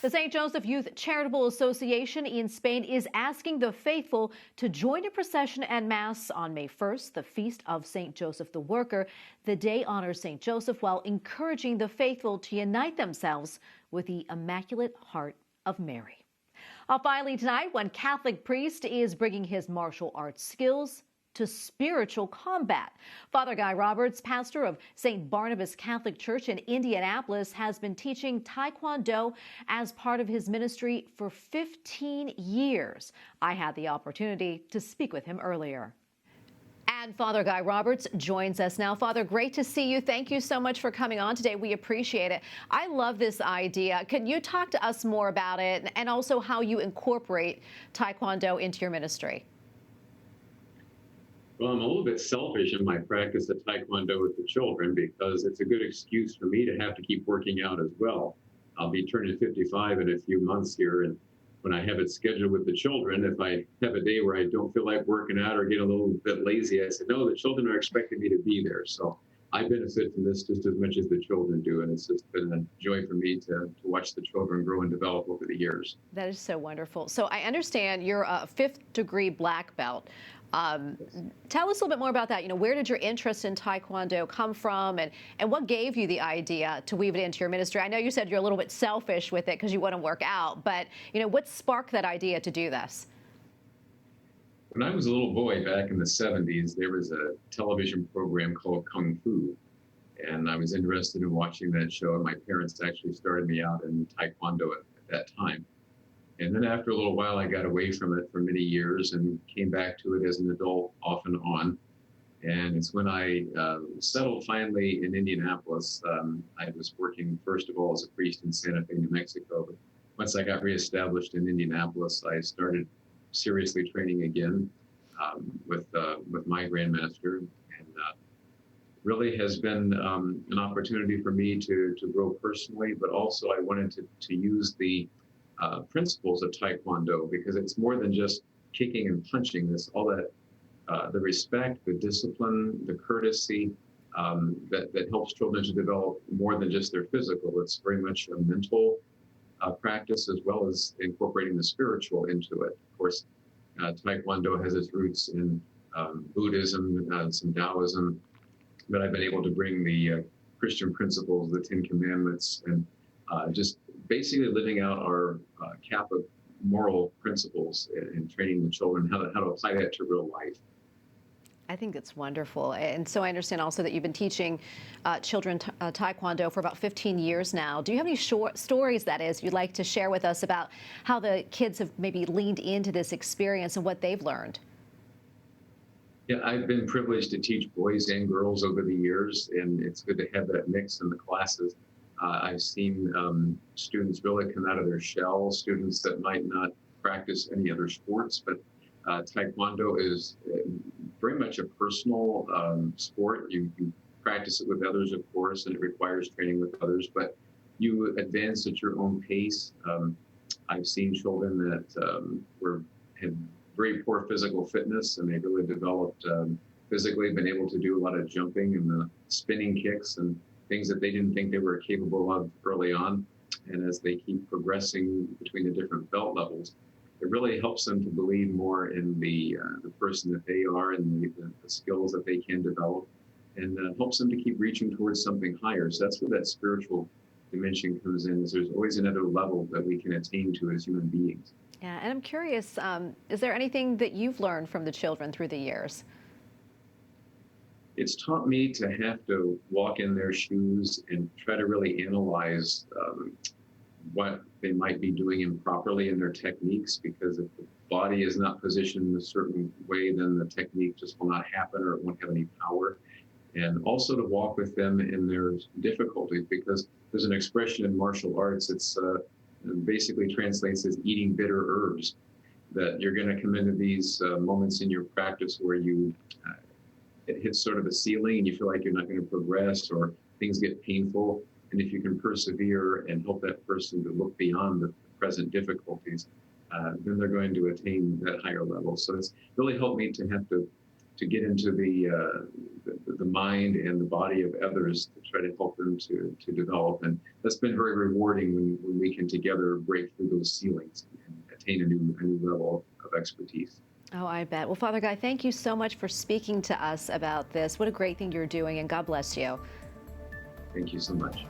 The St. Joseph Youth Charitable Association in Spain is asking the faithful to join a procession and Mass on May 1st, the feast of St. Joseph the Worker. The day honors St. Joseph while encouraging the faithful to unite themselves with the Immaculate Heart of Mary. Finally tonight, one Catholic priest is bringing his martial arts skills to spiritual combat. Father Guy Roberts, pastor of Saint Barnabas Catholic Church in Indianapolis, has been teaching Taekwondo as part of his ministry for 15 years. I had the opportunity to speak with him earlier. And Father Guy Roberts joins us now. Father, great to see you. Thank you so much for coming on today. We appreciate it. I love this idea. Can you talk to us more about it and also how you incorporate Taekwondo into your ministry? Well, I'm a little bit selfish in my practice of Taekwondo with the children because it's a good excuse for me to have to keep working out as well. I'll be turning 55 in a few months here, and when I have it scheduled with the children, if I have a day where I don't feel like working out or get a little bit lazy, I say, no, the children are expecting me to be there. So I benefit from this just as much as the children do, and it's just been a joy for me to watch the children grow and develop over the years. That is so wonderful. So I understand you're a 5th-degree black belt. Tell us a little bit more about that. Where did your interest in Taekwondo come from, and what gave you the idea to weave it into your ministry? I know you said you're a little bit selfish with it because you want to work out, but what sparked that idea to do this? When I was a little boy back in the 70s, there was a television program called Kung Fu, and I was interested in watching that show, and my parents actually started me out in Taekwondo at that time. And then after a little while, I got away from it for many years and came back to it as an adult off and on. And it's when I settled finally in Indianapolis. I was working, first of all, as a priest in Santa Fe, New Mexico. But once I got reestablished in Indianapolis, I started seriously training again with my grandmaster. And really has been an opportunity for me to grow personally, but also I wanted to use the principles of Taekwondo, because it's more than just kicking and punching. This all that the respect, the discipline, the courtesy that helps children to develop more than just their physical. It's very much a mental practice as well as incorporating the spiritual into it. Of course, Taekwondo has its roots in Buddhism, some Taoism, but I've been able to bring the Christian principles, the 10 Commandments, and just basically living out our Catholic moral principles and training the children how to apply that to real life. I think it's wonderful. And so I understand also that you've been teaching children Taekwondo for about 15 years now. Do you have any short stories, that is, you'd like to share with us about how the kids have maybe leaned into this experience and what they've learned? Yeah, I've been privileged to teach boys and girls over the years, and it's good to have that mix in the classes. I've seen students really come out of their shell, students that might not practice any other sports, but Taekwondo is very much a personal sport. You practice it with others, of course, and it requires training with others, but you advance at your own pace. I've seen children that had very poor physical fitness, and they really developed physically, been able to do a lot of jumping and the spinning kicks and things that they didn't think they were capable of early on. And as they keep progressing between the different belt levels, it really helps them to believe more in the person that they are and the skills that they can develop, and helps them to keep reaching towards something higher. So that's where that spiritual dimension comes in, is there's always another level that we can attain to as human beings. Yeah, and I'm curious, is there anything that you've learned from the children through the years? It's taught me to have to walk in their shoes and try to really analyze what they might be doing improperly in their techniques, because if the body is not positioned in a certain way, then the technique just will not happen, or it won't have any power. And also to walk with them in their difficulties, because there's an expression in martial arts, it's basically translates as eating bitter herbs, that you're going to come into these moments in your practice where you it hits sort of a ceiling and you feel like you're not going to progress, or things get painful. And if you can persevere and help that person to look beyond the present difficulties, then they're going to attain that higher level. So it's really helped me to have to to get into the mind and the body of others to try to help them to develop. And that's been very rewarding when we can together break through those ceilings and attain a new level of expertise. Oh, I bet. Well, Father Guy, thank you so much for speaking to us about this. What a great thing you're doing, and God bless you. Thank you so much.